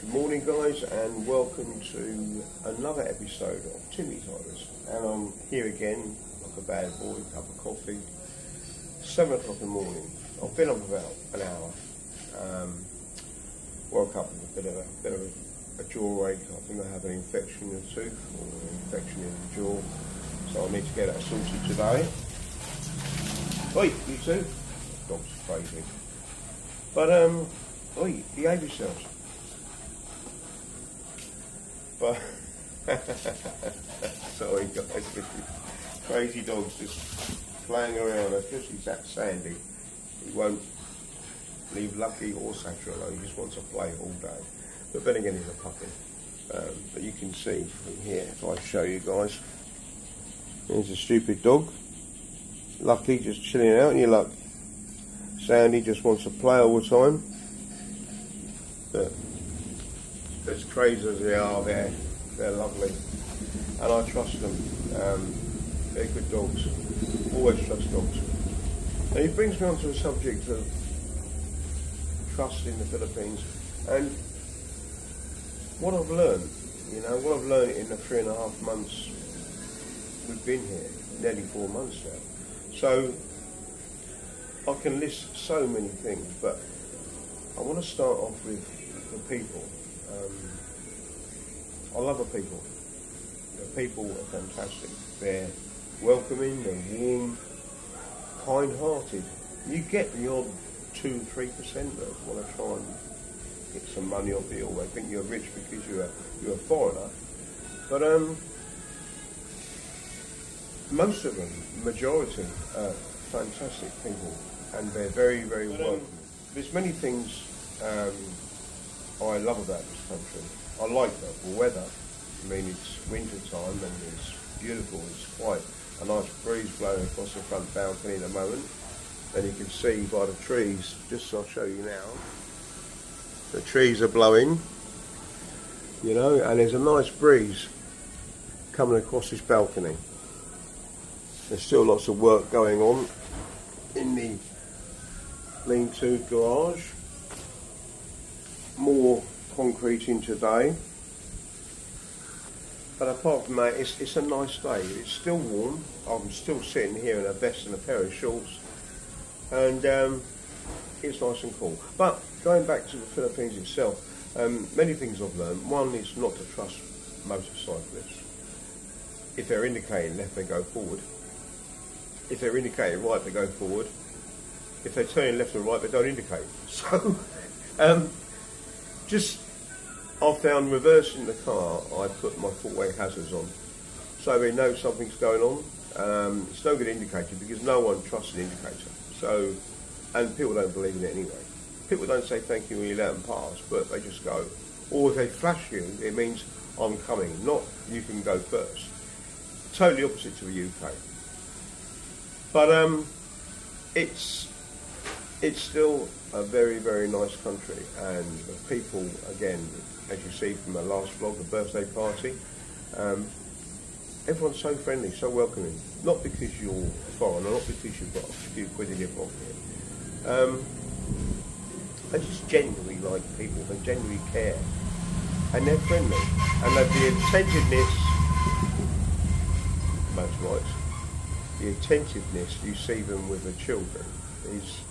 Good morning, guys, and welcome to another episode of Timmy Tigers. And I'm here again, like a bad boy, cup of coffee, 7 o'clock in the morning. I've been up about an hour. Woke up with a bit of a jaw ache. I think I have an infection in the tooth or an infection in the jaw, so I need to get that sorted today. Oi, you too? Dog's crazy. But oi, behave yourselves. But sorry guys, crazy dogs just flying around, especially that Sandy. He won't leave Lucky or Satchel alone, he just wants to play all day. But then again, he's a puppy. But you can see from here, if I show you guys, there's a stupid dog. Lucky just chilling out, and you look. Sandy just wants to play all the time. But as crazy as they are, they're lovely, and I trust them. They're good dogs. Always trust dogs. And it brings me on to the subject of trust in the Philippines, and what I've learned. What I've learned in the 3.5 months we've been here, nearly 4 months now. So I can list so many things, but I want to start off with the people. I love the people. The people are fantastic. They're welcoming, they're warm, kind-hearted. You get the odd 2-3% that want to try and get some money off you, or they think you're rich because you're a foreigner. But most of them, majority, are fantastic people, and they're very, very welcome. There's many things I love about this country. I like the weather. I mean, it's winter time and it's beautiful. It's quite a nice breeze blowing across the front balcony at the moment. And you can see by the trees, just so I'll show you now, the trees are blowing, and there's a nice breeze coming across this balcony. There's still lots of work going on in the lean-to garage. More concrete in today, but apart from that, it's a nice day. It's still warm. I'm still sitting here in a vest and a pair of shorts, and it's nice and cool. But going back to the Philippines itself, many things I've learned. One is not to trust motorcyclists. If they're indicating left, they go forward. If they're indicating right, they go forward. If they're turning left and right, they don't indicate. So I found reversing the car, I put my four-way hazards on, so they know something's going on. It's no good indicator because no one trusts an indicator. So, and people don't believe in it anyway. People don't say thank you when you let them pass, but they just go. Or if they flash you, it means I'm coming, not you can go first. Totally opposite to the UK. But it's still a very, very nice country, and the people, again, as you see from the last vlog, the birthday party, everyone's so friendly, so welcoming. Not because you're a foreigner, not because you've got a few quid in your pocket. They just genuinely like people, they genuinely care, and they're friendly, and the attentiveness, that's right, the attentiveness you see them with the children.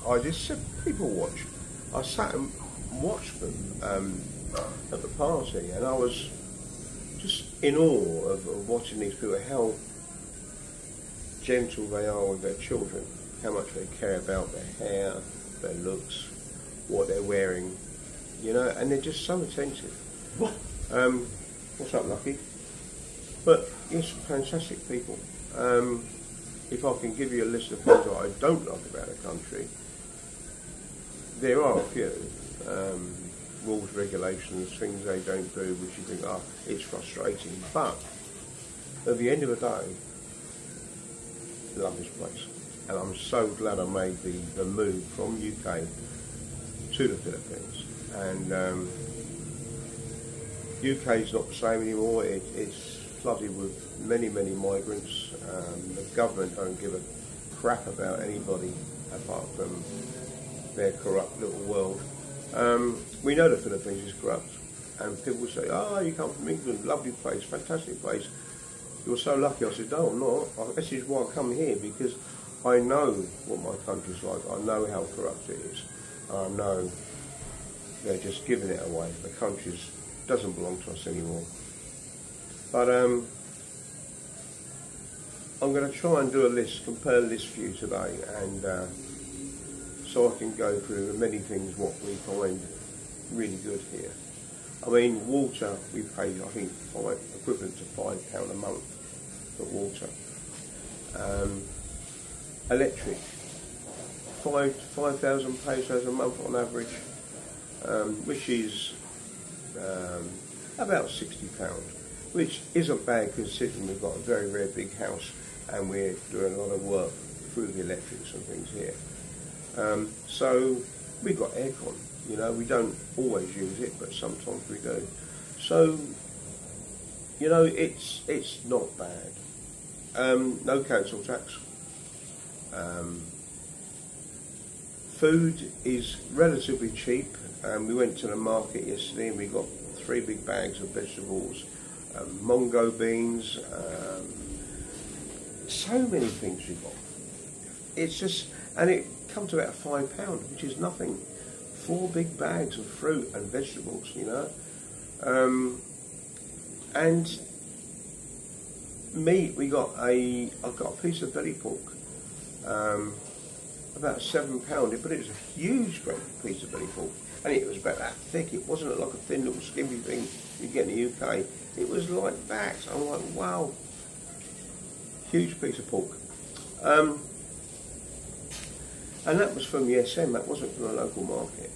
I just said people watch. I sat and watched them at the party, and I was just in awe of watching these people, how gentle they are with their children, how much they care about their hair, their looks, what they're wearing, and they're just so attentive. What's up, Lucky? But yes, fantastic people. If I can give you a list of things that I don't like about a country, there are a few. Rules, regulations, things they don't do, which you think, it's frustrating. But at the end of the day, I love this place. And I'm so glad I made the move from UK to the Philippines. And UK is not the same anymore. It's flooded with many, many migrants. The government don't give a crap about anybody apart from their corrupt little world. We know the Philippines is corrupt. and people would say, "Oh, you come from England, lovely place, fantastic place. You're so lucky." I said, "No, I'm not. This is why I come here, because I know what my country's like. I know how corrupt it is. I know they're just giving it away. The country doesn't belong to us anymore." But I'm going to try and do a list, compare a list for you today, and so I can go through many things what we find really good here. I mean, water we pay, I think, equivalent to £5 a month for water. Electric, 5,000 pesos a month on average, which is about £60, which isn't bad considering we've got a very, very big house and we're doing a lot of work through the electrics and things here. So we've got aircon, you know, we don't always use it, but sometimes we do. So, you know, it's not bad. No council tax. Food is relatively cheap. We went to the market yesterday and we got 3 big bags of vegetables, mongo beans, so many things we got. It's just, and it comes to about £5, which is nothing. 4 big bags of fruit and vegetables, you know. And meat, I got a piece of belly pork, about £7, but it was a huge piece of belly pork, and it was about that thick. It wasn't like a thin little skimpy thing you get in the UK. It was like that. I'm like, wow, huge piece of pork. And that was from the SM, that wasn't from a local market.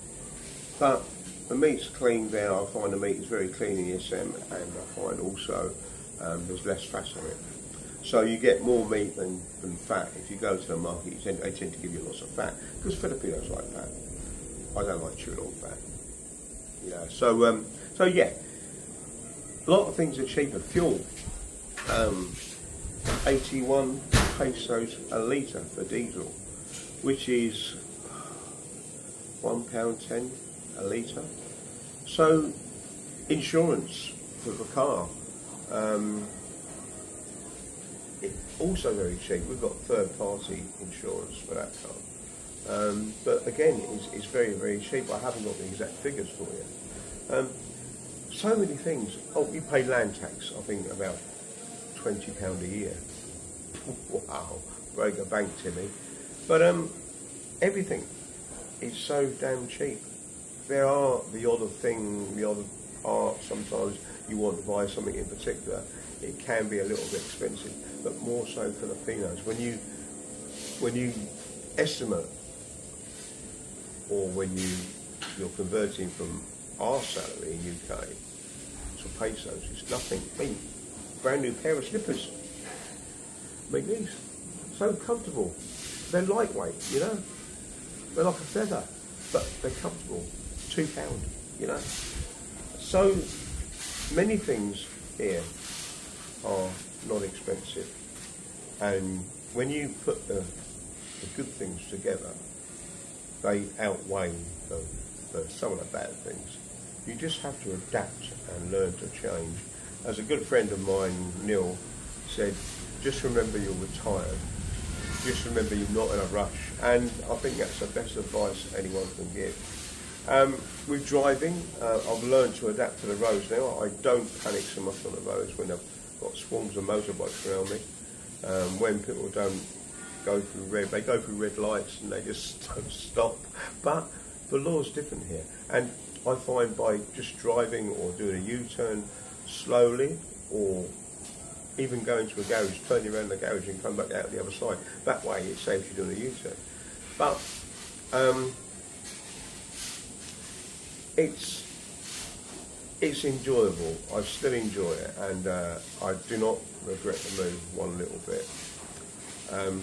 But the meat's clean there. I find the meat is very clean in the SM, and I find also there's less fat on it. So you get more meat than fat. If you go to the market, they tend to give you lots of fat, because Filipinos like fat. I don't like chewing on fat. You know, so yeah, a lot of things are cheaper. Fuel, 81 pesos a litre for diesel, which is £1.10 a litre. So insurance for the car, also very cheap. We've got third-party insurance for that car, but again, it's very, very cheap. I haven't got the exact figures for you. So many things. Oh, we pay land tax, I think about £20 a year. Wow, break a bank, Timmy. But everything is so damn cheap. There are the odd thing, the odd part, sometimes you want to buy something in particular, it can be a little bit expensive, but more so Filipinos. When you estimate, or when you're converting from our salary in UK to pesos, it's nothing. I mean, brand new pair of slippers. I mean, these so comfortable. They're lightweight, you know. They're like a feather, but they're comfortable. £2, you know. So many things here are not expensive, and when you put the good things together, they outweigh some of the bad things. You just have to adapt and learn to change. As a good friend of mine, Neil, said, just remember you're retired. Just remember you're not in a rush. And I think that's the best advice anyone can give. With driving, I've learned to adapt to the roads now. I don't panic so much on the roads when I've got swarms of motorbikes around me. When people don't go through red, they go through red lights and they just don't stop. But the law's different here. And I find by just driving or doing a U-turn slowly, or even going to a garage, turning around the garage and come back out the other side, that way it saves you doing a U-turn. But it's enjoyable. I still enjoy it, and I do not regret the move one little bit.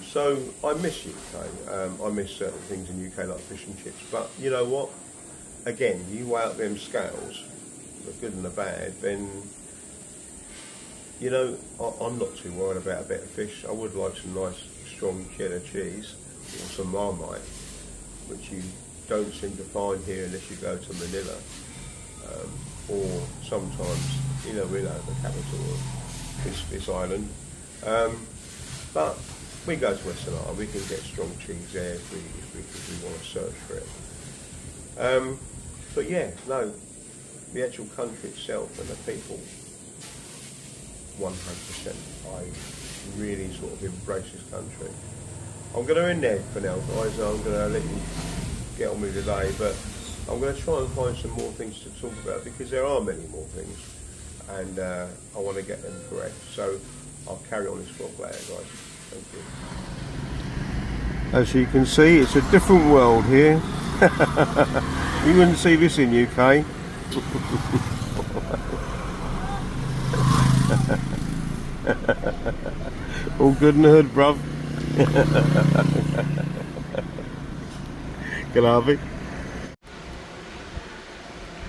So I miss UK. I miss certain things in UK like fish and chips. But you know what? Again, you weigh up them scales, the good and the bad, then you know I'm not too worried about a bit of fish. I would like some nice strong cheddar cheese or some Marmite, which you don't seem to find here unless you go to Manila. or sometimes, the capital of this island. But we go to Western Isle, we can get strong cheese there if we want to search for it. But yeah, no, the actual country itself and the people, 100%. I really sort of embrace this country. I'm going to end there for now, guys. I'm going to let you get on with the day, but I'm going to try and find some more things to talk about because there are many more things, and I want to get them correct. So I'll carry on this vlog later, guys. Thank you. As you can see, it's a different world here. You wouldn't see this in UK. All good in the hood, bruv. Galavi.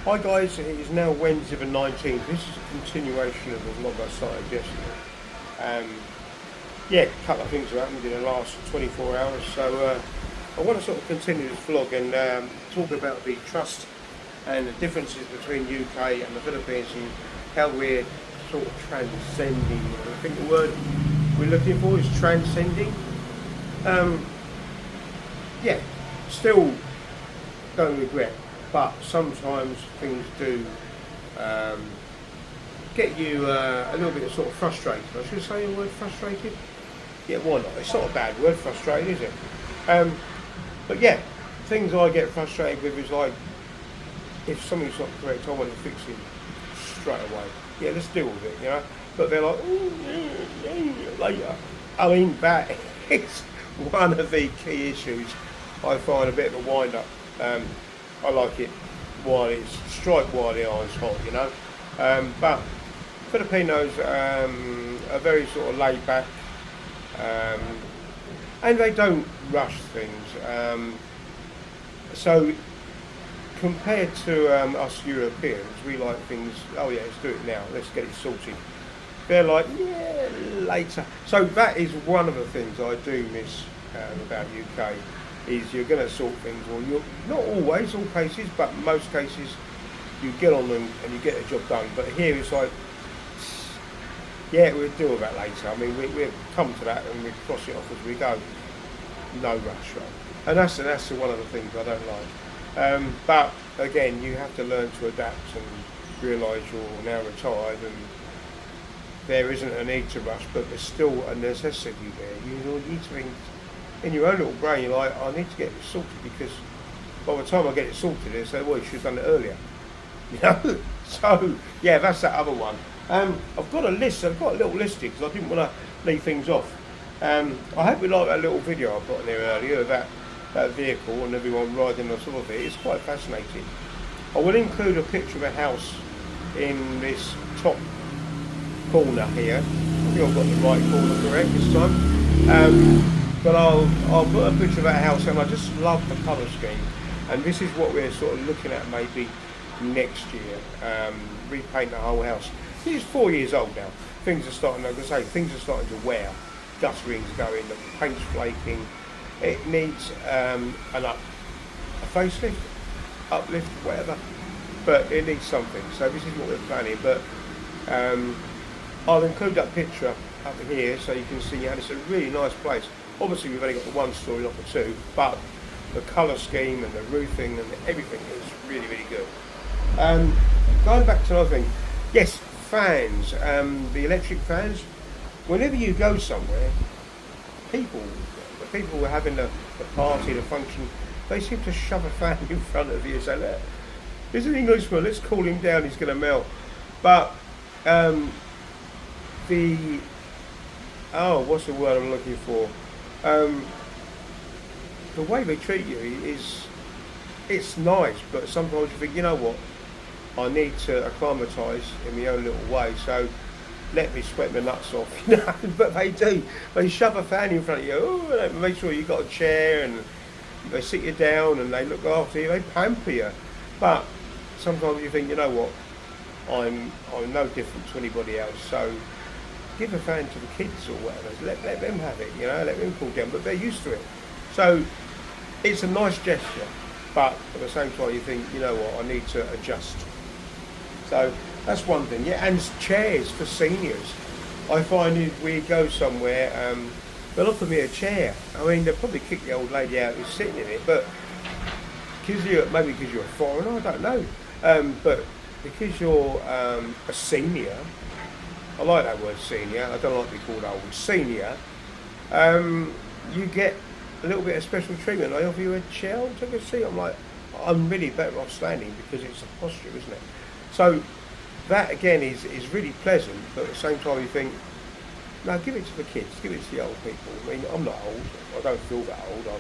Hi guys, it is now Wednesday the 19th. This is a continuation of the vlog I started yesterday. Yeah, a couple of things have happened in the last 24 hours, so I want to sort of continue this vlog and talk about the trust and the differences between UK and the Philippines and how we're sort of transcending. I think the word we're looking for is transcending. Yeah, still don't regret, but sometimes things do get you a little bit sort of frustrated. I should say the word frustrated. Yeah, why not? It's not a bad word, frustrated, is it? But yeah, things I get frustrated with is like, if something's not correct, I want to fix it straight away. Yeah, let's deal with it, But they're like, later. I mean, that is one of the key issues. I find a bit of a wind-up. I like it while it's strike while the iron's hot, But Filipinos are very sort of laid back, and they don't rush things. So compared to us Europeans, we like things, oh yeah, let's do it now, let's get it sorted. They're like, yeah, later. So that is one of the things I do miss about UK, is you're going to sort things, or you're not always, all cases, but most cases, you get on them and you get the job done. But here it's like, yeah, we'll deal with that later. I mean, we'll come to that and we cross it off as we go. No rush, right? And that's one of the things I don't like. But again, you have to learn to adapt and realise you're now retired and there isn't a need to rush, but there's still a necessity there. You need to think in your own little brain, you're like, I need to get it sorted, because by the time I get it sorted, they say, well, you should have done it earlier. So yeah, that's that other one. I've got a list, I've got a little list here because I didn't want to leave things off. I hope you like that little video I put in there earlier of that vehicle and everyone riding on top of it. It's quite fascinating. I will include a picture of a house in this top corner here. I think I've got the right corner correct this time. But I'll put a picture of that house, and I just love the colour scheme. And this is what we're sort of looking at maybe next year. Repaint the whole house. It's 4 years old now. Things are starting, like I say, things are starting to wear. Dust rings going, the paint's flaking. It needs a facelift, uplift, whatever. But it needs something. So this is what we're planning. But I'll include that picture up here so you can see. It's a really nice place. Obviously, we've only got the one story, not the two. But the colour scheme and the roofing and everything is really, really good. Going back to another thing, yes, fans, the electric fans. Whenever you go somewhere, the people who are having the party, the function, they seem to shove a fan in front of you and say, look, there's an Englishman, let's cool him down, he's going to melt. But what's the word I'm looking for? The way they treat you it's nice, but sometimes you think, you know what, I need to acclimatise in my own little way, so let me sweat my nuts off, But they do. They shove a fan in front of you, they make sure you've got a chair, and they sit you down and they look after you, they pamper you. But sometimes you think, you know what, I'm no different to anybody else, so give a fan to the kids or whatever, let them have it, let them cool down, but they're used to it. So it's a nice gesture, but at the same time you think, you know what, I need to adjust. So that's one thing. Yeah, and chairs for seniors. I find if we go somewhere, they'll offer me a chair. I mean, they'll probably kick the old lady out who's sitting in it, but maybe because you're a foreigner, I don't know. But because you're a senior, I like that word senior. I don't like to be called old. Senior, you get a little bit of special treatment. I offer you a chair, I'll take a seat. I'm like, I'm really better off standing because it's a posture, isn't it? So that again is really pleasant, but at the same time you think, no, give it to the kids, give it to the old people. I mean, I'm not old. I don't feel that old. I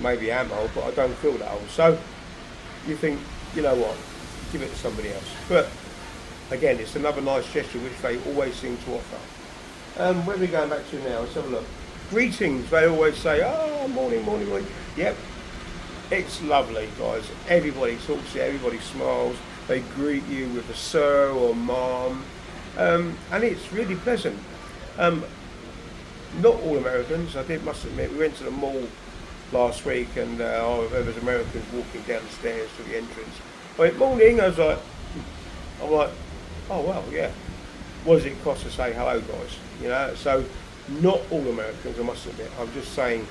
maybe am old, but I don't feel that old. So you think, you know what, give it to somebody else. But again, it's another nice gesture which they always seem to offer. Where are we going back to now? Let's have a look. Greetings, they always say, oh, morning, morning, morning. Yep, it's lovely, guys. Everybody talks to you, everybody smiles. They greet you with a sir or ma'am. And it's really pleasant. Not all Americans, must admit, we went to the mall last week and there was Americans walking down the stairs to the entrance. I went, morning, I'm like, oh well, yeah. What does it cost to say hello, guys? You know, so not all Americans, I must admit. I'm just saying,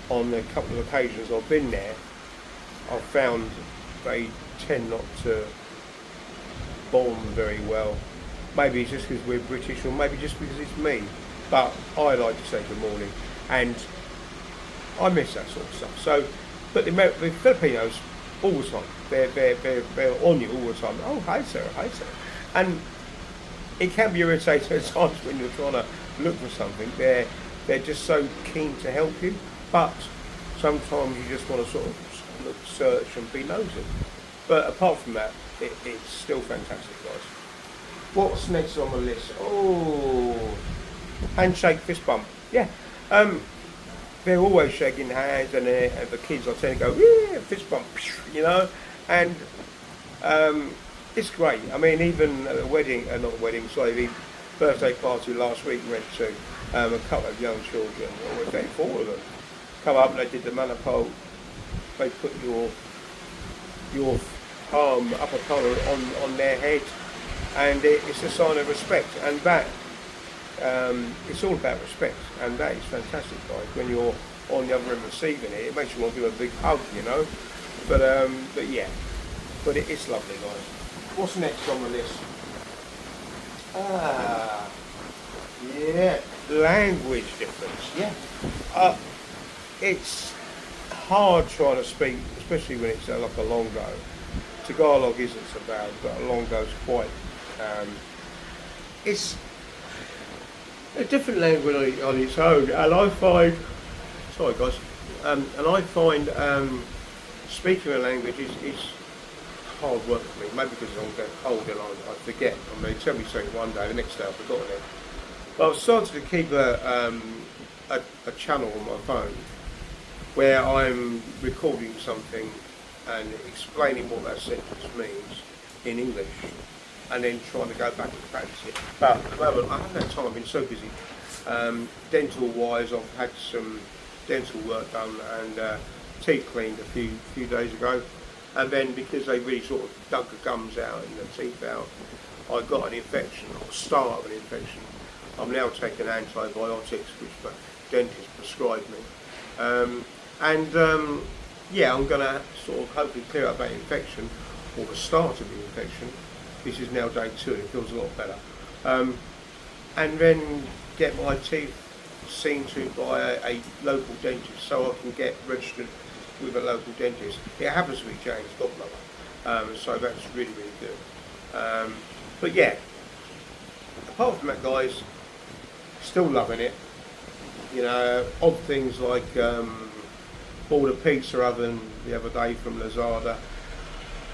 on a couple of occasions I've been there, I've found they tend not to bond very well. Maybe it's just because we're British, or maybe just because it's me. But I like to say good morning, and I miss that sort of stuff. So, but the Filipinos, all the time, they're on you all the time. Oh, hi sir, and it can be irritating at times when you're trying to look for something. They're just so keen to help you, but sometimes you just want to sort of look, search and be nosy. But apart from that, it's still fantastic, guys. What's next on the list? Oh, handshake, fist bump. Yeah, they're always shaking hands, and the kids I tend to go, yeah, fist bump, you know, and it's great. I mean, even at a wedding, the birthday party last week we went to, a couple of young children, or I think 4 of them, come up and they did the manipole. They put your upper palm on their head, and it's a sign of respect, and that it's all about respect, and that is fantastic, guys. When you're on the other end receiving it, it makes you want to give a big hug, you know. But yeah, but it's lovely, guys. What's next on the list? Yeah, language difference. Yeah, it's hard trying to speak, especially when it's like a longo. Tagalog isn't so bad, but a longo's quite. It's a different language on its own, and I find. Sorry, guys. And I find speaking a language is hard work for me. Maybe because I'm getting old and I forget. I mean, tell me something one day, the next day I've forgotten it. But I've started to keep a channel on my phone where I'm recording something and explaining what that sentence means in English, and then trying to go back and practice it. But at the moment, I haven't had time. I've been so busy. Dental-wise, I've had some dental work done and teeth cleaned a few days ago. And then because they really sort of dug the gums out and the teeth out, I got an infection, or start of an infection. I'm now taking antibiotics, which the dentist prescribed me. Yeah, I'm going to sort of hopefully clear up that infection, or the start of the infection. This is now day 2 and it feels a lot better. And then get my teeth seen to by a local dentist, so I can get registered with a local dentist. It happens to be James Godlover, so that's really, really good. But yeah, apart from that, guys, still loving it. You know, odd things like bought a pizza oven the other day from Lazada,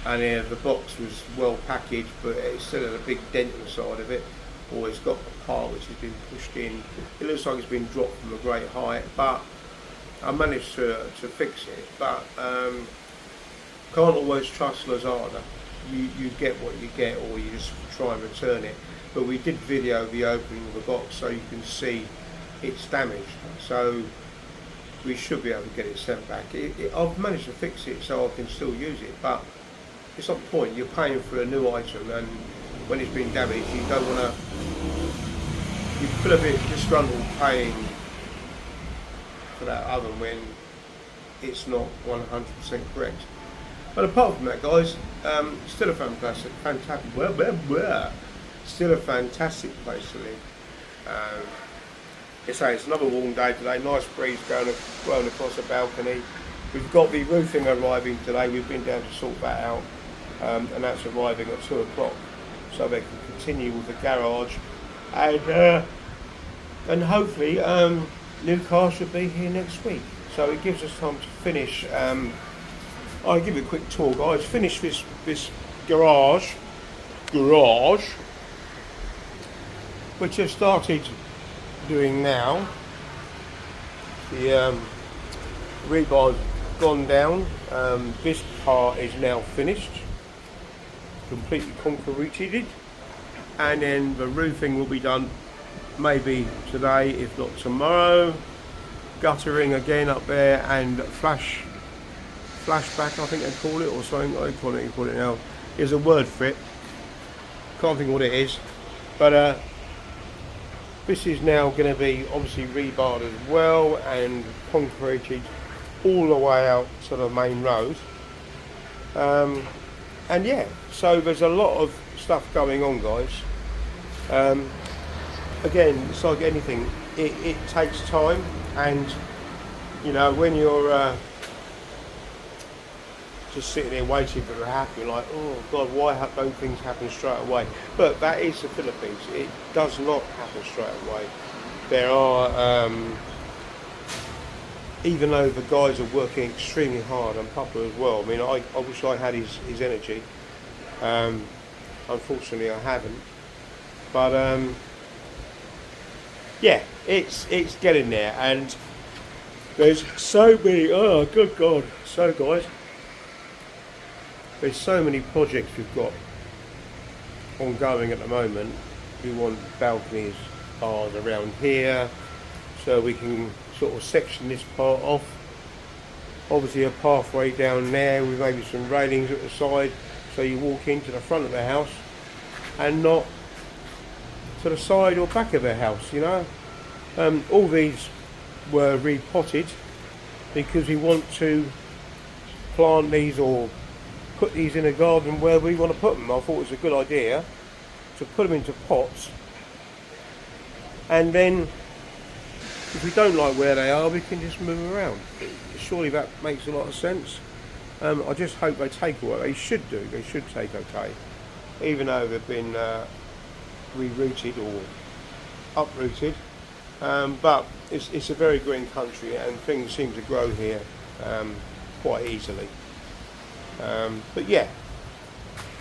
and the box was well packaged, but it still had a big dent inside of it, or it's got a part which has been pushed in. It looks like it's been dropped from a great height, but I managed to fix it. But can't always trust Lazada. You get what you get, or you just try and return it. But we did video the opening of the box, so you can see it's damaged. So we should be able to get it sent back. I've managed to fix it so I can still use it, but it's not the point. You're paying for a new item, and when it's been damaged, you don't want to. You feel a bit disgruntled paying for that oven when it's not 100% correct. But apart from that, guys, still a fantastic, still a fantastic place to live. It's another warm day today. Nice breeze blowing across the balcony. We've got the roofing arriving today. We've been down to sort that out, and that's arriving at 2 o'clock, so they can continue with the garage, and hopefully new car should be here next week. So it gives us time to finish. I'll give you a quick tour, guys. Finish this garage, which I've started doing now. The rebar's gone down. This part is now finished, completely concreted, and then the roofing will be done maybe today, if not tomorrow. Guttering again up there, and flashback, I think they call it, or something. I call it now. There's a word for it. Can't think what it is, but this is now going to be obviously rebarred as well and concreted all the way out to the main road. And yeah, so there's a lot of stuff going on, guys. Again, it's like anything, it takes time, and you know, when you're just sitting there waiting for it to happen, you're like, oh God, why don't things happen straight away? But that is the Philippines. It does not happen straight away. There are, even though the guys are working extremely hard, and Papa as well. I mean, I wish I had his energy. Unfortunately, I haven't. But yeah, it's getting there, and there's so many. Oh, good God! So, guys, there's so many projects we've got ongoing at the moment. We want balconies, bars around here, so we can sort of section this part off. Obviously, a pathway down there with maybe some railings at the side, so you walk into the front of the house and not to the side or back of the house, you know. All these were repotted because we want to plant these or put these in a garden where we want to put them. I thought it was a good idea to put them into pots, and then if we don't like where they are, we can just move them around. Surely that makes a lot of sense. I just hope they take what they should do. They should take okay, even though they've been rerouted or uprooted, but it's a very green country, and things seem to grow here quite easily. But yeah,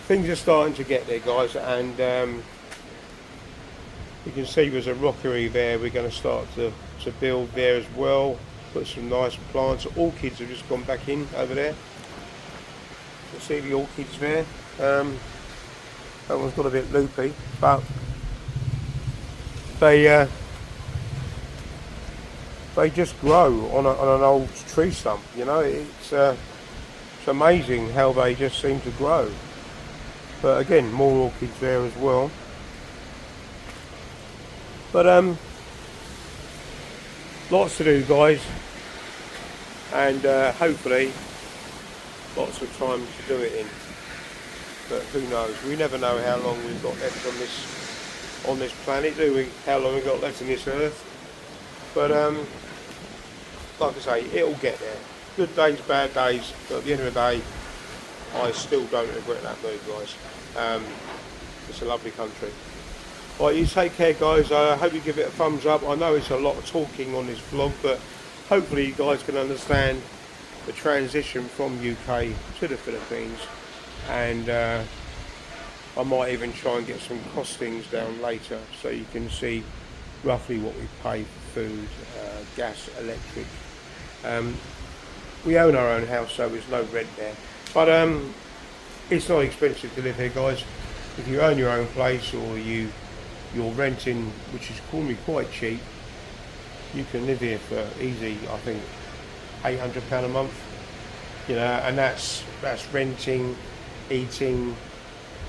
things are starting to get there, guys, and you can see there's a rockery there. We're going to start to build there as well, put some nice plants. Orchids have just gone back in over there. You can see the orchids there. That one's got a bit loopy, but they just grow on an old tree stump. You know, it's amazing how they just seem to grow. But again, more orchids there as well. But lots to do, guys, and hopefully lots of time to do it in. But who knows? We never know how long we've got left on this planet, do we? How long we've got left on this earth? But like I say, it'll get there. Good days, bad days, but at the end of the day, I still don't regret that move, guys. It's a lovely country. Right, you take care, guys. I hope you give it a thumbs up. I know it's a lot of talking on this vlog, but hopefully you guys can understand the transition from UK to the Philippines, and I might even try and get some costings down later so you can see roughly what we pay for food, gas, electric. We own our own house, so there's no rent there, but it's not expensive to live here, guys. If you own your own place, or you're renting, which is normally quite cheap, you can live here for easy, I think, £800 a month, you know, and that's renting heating,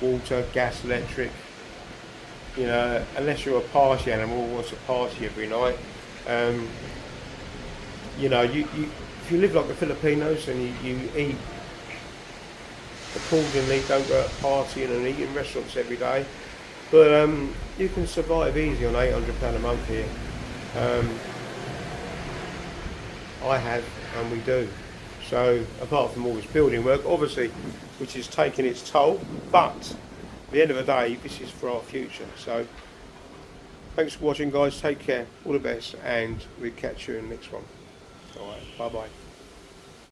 water, gas, electric. You know, unless you're a party animal who wants to party every night. You know, if you live like the Filipinos and you eat accordingly, don't go out partying and eating in restaurants every day. But you can survive easy on £800 a month here. I have, and we do. So apart from all this building work, obviously, which is taking its toll, but at the end of the day, this is for our future. So thanks for watching, guys. Take care, all the best, and we'll catch you in the next one. All right, bye bye.